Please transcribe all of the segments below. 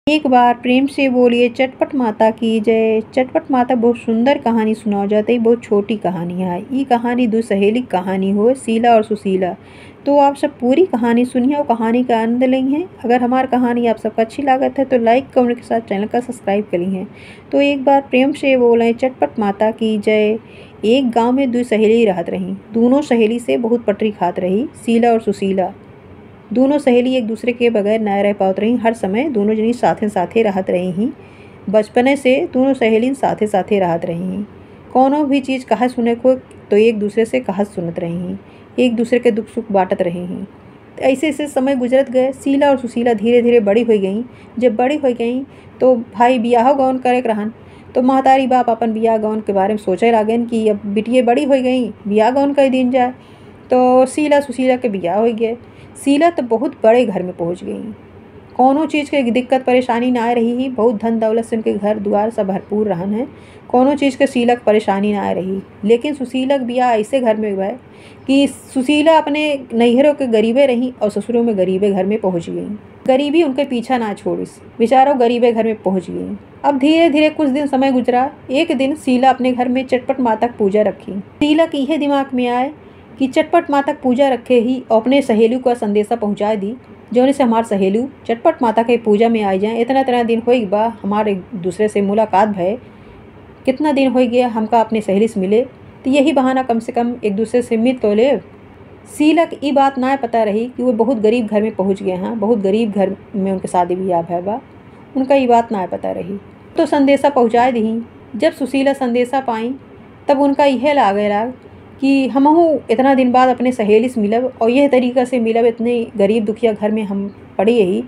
एक बार प्रेम से बोलिए चटपट माता की जय। चटपट माता बहुत सुंदर कहानी सुनाओ जाते, बहुत छोटी कहानी है। ये कहानी दो सहेली कहानी हो, शीला और सुशीला। तो आप सब पूरी कहानी सुनिए और कहानी का आनंद लेंगे। अगर हमारी कहानी आप सबको अच्छी लागत है तो लाइक कमेंट के साथ चैनल का सब्सक्राइब करिए। तो एक बार प्रेम से बोले चटपट माता की जय। एक गांव में दो सहेली रहत रही। दोनों सहेली से बहुत पटरी खात रही, शीला और सुशीला। दोनों सहेली एक दूसरे के बगैर न रह पात रही। हर समय दोनों जनी साथे साथे रहत रही ही। बचपने से दोनों सहेली साथे साथे रहत रही ही। कोनो भी चीज़ कहा सुने को तो एक दूसरे से कहत सुनत रही ही। एक दूसरे के दुख सुख बांटत रही ही। ऐसे ऐसे समय गुजरत गए। शीला और सुशीला धीरे धीरे बड़ी हो गई। जब बड़ी हो गई तो भाई बियाह गौन करे रहन। तो महतारी बाप अपन बियाह गौन के बारे में सोचे लागन कि अब बिटिये बड़ी हो गई, बियाह गौन कर दिन जाए। तो शीला सुशीला के बियाह हो गए। शीला तो बहुत बड़े घर में पहुंच गई। कोनो चीज़ के दिक्कत परेशानी ना आ रही ही। बहुत धन दौलत से उनके घर द्वार सब भरपूर रहन है। कोनो चीज़ के शीला के परेशानी ना आ रही। लेकिन सुशीला के बियाह ऐसे घर में हुआ है कि सुशीला अपने नैहरों के गरीबे रही और ससुरों में गरीबे घर में पहुंच गई। गरीबी उनके पीछा ना छोड़िस, बेचारों गरीबे घर में पहुंच गई। अब धीरे धीरे कुछ दिन समय गुजरा। एक दिन शीला अपने घर में चटपट माता की पूजा रखी। शीला के यह दिमाग में आए कि चटपट माता की पूजा रखे ही अपने सहेली को संदेशा पहुंचा दी, जो से हमारे सहेली चटपट माता के पूजा में आ जाए। इतना दिन हो बा हमारे एक दूसरे से मुलाकात भय, कितना दिन हो गया हमका अपने सहेली से मिले, तो यही बहाना कम से कम एक दूसरे से मिल तो ले। शीला की बात ना पता रही कि वो बहुत गरीब घर में पहुंच गए हैं। बहुत गरीब घर में उनके शादी ब्याह भय बा। उनका ये बात ना पता रही तो संदेशा पहुँचा दी। जब सुशीला संदेशा पाई तब उनका यह लाग कि हमहू इतना दिन बाद अपने सहेली से मिलब और यह तरीक़ा से मिलब। इतने गरीब दुखिया घर में हम पड़ी ही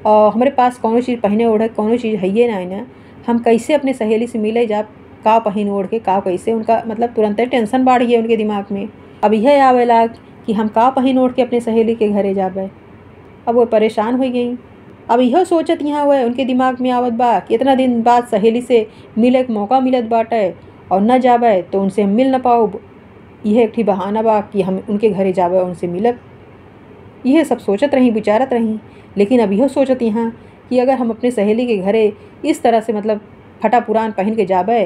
और हमारे पास कोनो चीज़ पहने ओढ़े कोनो चीज़ है ना। हम कैसे अपने सहेली से मिले जा, का पहन ओढ़ के का कैसे। उनका मतलब तुरंत टेंशन बढ़ गई उनके दिमाग में। अब यह आवेला कि हम का पहन ओढ़ के अपने सहेली के घरे जाबे। अब वो परेशान हो गई। अब यह सोचत यहाँ हुआ उनके दिमाग में आवत बा कि इतना दिन बाद सहेली से मिले के मौका मिलत बाटे और न जाबे तो उनसे हम मिल न पाओ। यह एक बहाना बा कि हम उनके घरे जावे उनसे मिलब। यह सब सोचत रही, विचारत रही। लेकिन अब यह सोचत यहाँ कि अगर हम अपने सहेली के घरे इस तरह से मतलब फटा पुरान पहन के जावे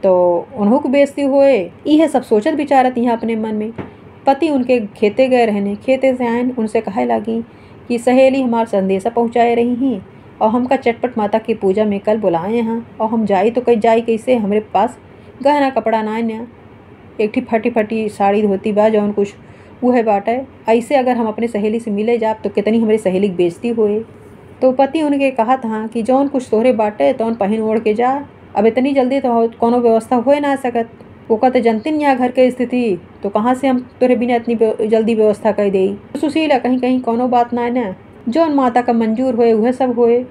तो उन्हों को बेइज्जती होए। यह सब सोचत विचारत यहाँ अपने मन में। पति उनके खेते गए रहने, खेते से आए उनसे कहे लगी कि सहेली हमारा संदेशा पहुँचाए रही ही और हमका चटपट माता की पूजा में कल बुलाए यहाँ और हम जाई तो कहीं जाई कैसे, हमारे पास गहना कपड़ा ना है। एक फटी फटी साड़ी धोती बा जौन कुछ वो है बाटे। ऐसे अगर हम अपने सहेली से मिले जाब तो कितनी हमारी सहेली की बेइज्जती होए। तो पति उनके कहा था कि जौन कुछ तोहरे बाटे तो पहन ओढ़ के जा। अब इतनी जल्दी तो कोनो व्यवस्था हो ना सकत। वो कहते जनती यहाँ घर के स्थिति, तो कहाँ से हम तोरे बिना इतनी जल्दी व्यवस्था कर दे। सुशीला कहीं कहीं कोनो बात ना है ना, जौन माता का मंजूर होए वह सब होए।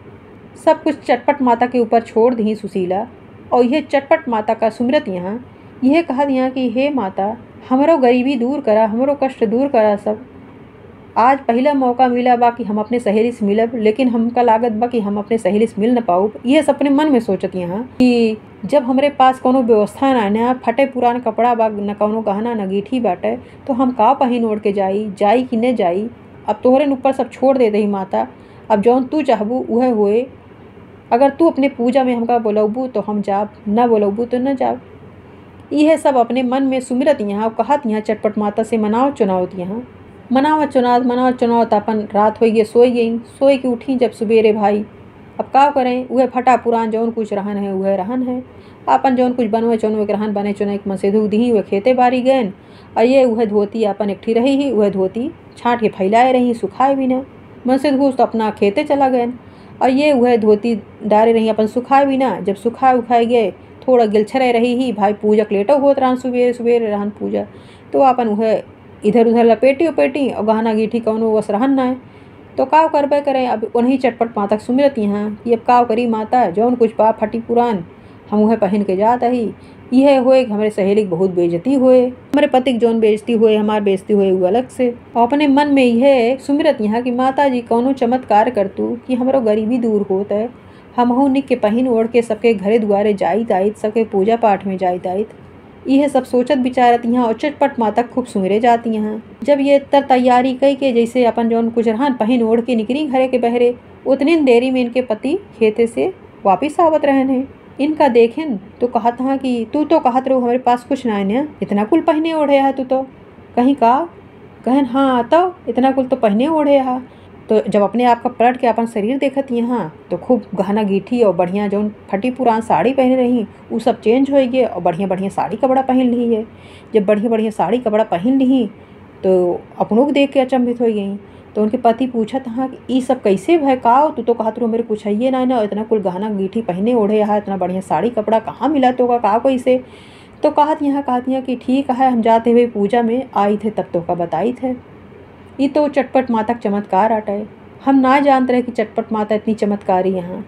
सब कुछ चटपट माता के ऊपर छोड़ दी सुशीला और यह चटपट माता का सुमिरत यहाँ यह कहा दिया कि हे माता हमारो गरीबी दूर करा, हमारो कष्ट दूर करा। सब आज पहला मौका मिला बा कि हम अपने सहेली से मिलब, लेकिन हमका लागत बा कि हम अपने सहेली से मिल न पाऊ। यह अपने मन में सोचत यहाँ कि जब हमारे पास कोनो व्यवस्था ना फटे पुरान कपड़ा बा, न कोनो गहना न गीठी बाटे, तो हम का पहन ओढ़ के जाई कि न जाई। अब तोहरे ऊपर सब छोड़ दे दही माता। अब जौन तू चाहबू वह होए। अगर तू अपने पूजा में हमका बोलबू तो हम जाब, न बोलबू तो न जाब। यह सब अपने मन में सुमिरत यहाँ कहत यहाँ चटपट माता से मनाओ चुनावत यहाँ मनाओ चुनावत अपन रात हो गई, सोई की उठी जब सवेरे भाई। अब का करें, वह फटा पुरान जौन कुछ रहन है वह रहन है। अपन जौन कुछ बनवे चौनवे के रहन बने चुने मन से धो दी वह खेते बारी गए और ये वह धोती अपन एक रही ही वह धोती छाँट के फैलाए रही, सुखाए भी ना। मन से धूस तो अपना खेते चला गए और ये वह धोती डारे रही अपन सुखाए भी ना। जब सुखाए उखाए गए थोड़ा गिलछरे रही ही भाई पूजा लेटो होत रहन सुबेरे सुबेरे रहन पूजा। तो अपन वह इधर उधर लपेटी उपेटी और गहना गीठी कौनो वस रहन ना है। तो काव करबे करे। अब उन्हीं चटपट माता सुमिरत यहाँ कि अब काव करी माता, जौन कुछ बा फटी पुरान हम वह पहन के जात ही। यह होए कि हमारे सहेली की बहुत बेइज्जती होए, हमारे पति की जौन बेइज्जती होए हमार बेइज्जती होए वो अलग से। और अपने मन में यह सुमिरत यहाँ कि माता जी कौनो चमत्कार कर तू कि हमारो गरीबी दूर होत है। हमहू निक के पहन ओढ़ के सबके घरे दुआरे जाइत आइत, सबके पूजा पाठ में जाइत आइत। यह सब सोचत विचारत यहाँ और चटपट माता खूब सुमिरे जाती यहाँ। जब ये तर तैयारी कई के जैसे अपन जौन कुछ रहन पहन ओढ़ के निकली घरे के बहरे, उतनी देरी में इनके पति खेते से वापिस आवत रहन है। इनका देखें तो कहत हाँ कि तू तो कहत रहो हमारे पास कुछ ना है, इतना कुल पहने ओढ़े है तू तो। कहीं का कहन हाँ तो इतना कुल तो पहने ओढ़े है। तो जब अपने आप का पलट के अपन शरीर देखत यहाँ तो खूब गहना गीठी और बढ़िया जो फटी पुरान साड़ी पहने रही वो सब चेंज हो गए और बढ़िया बढ़िया साड़ी कपड़ा पहन ली है। जब बढ़िया बढ़िया साड़ी कपड़ा पहन ली तो अपनों को देख के अचंभित हो गई। तो उनके पति पूछत हाँ कि ये सब कैसे भय का तू तो कहत रहो मेरे कुछ है ना, इतना कुल गहना गीठी पहने ओढ़े है, इतना बढ़िया साड़ी कपड़ा कहाँ मिला तो का कैसे। तो कहत यहाँ कि ठीक है हम जाते हुए पूजा में आई थे तब तो का बताई थे। ये तो चटपट माता का चमत्कार आटा है। हम ना जानते रहे कि चटपट माता इतनी चमत्कारी यहाँ।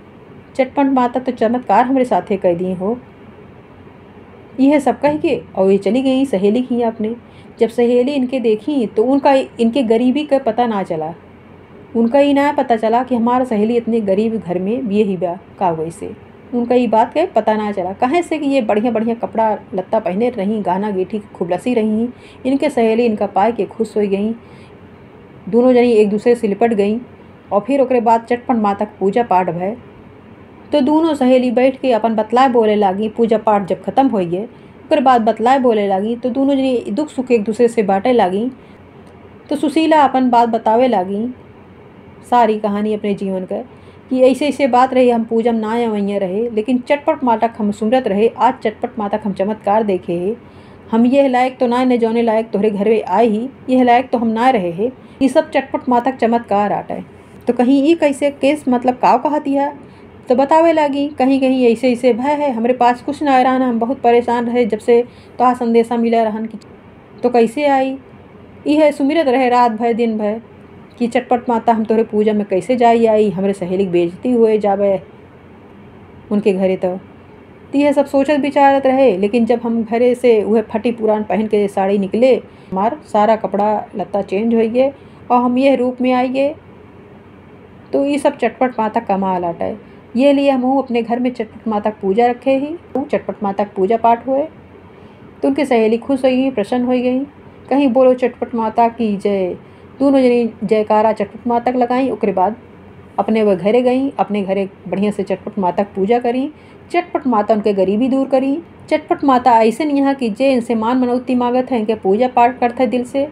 चटपट माता तो चमत्कार हमारे साथे कह दी हो। यह सब कह के और ये चली गई सहेली की अपने। जब सहेली इनके देखी तो उनका इनके गरीबी का पता ना चला। उनका ये ना पता चला कि हमारा सहेली इतने गरीब घर में भी ही ब्याह का वैसे उनका ये बात का पता ना चला। कहाँ से कि ये बढ़िया बढ़िया कपड़ा लत्ता पहने रही, गाना गीठी खूब लसी रही। इनके सहेली इनका पाए के खुश हो गई। दोनों जनी एक दूसरे से लिपट गई और फिर ओकरे बाद चटपट माता का पूजा पाठ भय। तो दोनों सहेली बैठ के अपन बतलाए बोले लागी। पूजा पाठ जब खत्म हो गए ओकर बाद बतलाए बोले लागी तो दोनों जनी दुख सुख एक दूसरे से बांटे लागी। तो सुशीला अपन बात बतावे लागी सारी कहानी अपने जीवन का कि ऐसे ऐसे बात रही, हम पूजा में ना वहीं रहे लेकिन चटपट माता का हम सुमरत रहे। आज चटपट माता का हम चमत्कार देखे है। हम यह लायक तो ना जौने लायक तोहरे घर में आए ही, यह लायक तो हम ना रहे है। ये सब चटपट माता का चमत्कार आटा है। तो कहीं ये कैसे केस मतलब काव कहती है तो बतावे लगी कहीं कहीं ऐसे ऐसे भय है, हमारे पास कुछ ना रहना, हम बहुत परेशान रहे जब से तो संदेशा मिला रहन कि तो कैसे आई। यह सुमिरत रहे रात भर दिन भर कि चटपट माता हम तोरे पूजा में कैसे जाई आई, हमारे सहेली बेइज्जती हुए जावे उनके घरे। तो यह सब सोचत विचारत रहे। लेकिन जब हम घरे से वह फटी पुरान पहन के साड़ी निकले, हमार सारा कपड़ा लत्ता चेंज हो गए और हम यह रूप में आई गए। तो ये सब चटपट माता कमाल आटा है। ये लिए हम अपने घर में चटपट माता की पूजा रखे ही, चटपट माता का पूजा पाठ हुए तो उनकी सहेली खुश हो गई, प्रसन्न हो गई। कहीं बोलो चटपट माता की जय। दोनों जनी जयकारा चटपट माता का लगाई। उसके बाद अपने वह घरे गई, अपने घरे बढ़िया से चटपट माता की पूजा करी। चटपट माता उनके गरीबी दूर करी। चटपट माता ऐसे नहीं है कि जे इनसे मान मनौती मांगत है, इनके पूजा पाठ करते है, दिल से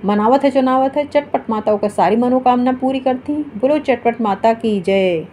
मनावत है चुनावत है। चटपट माता का सारी मनोकामना पूरी करती। बोलो चटपट माता की जय।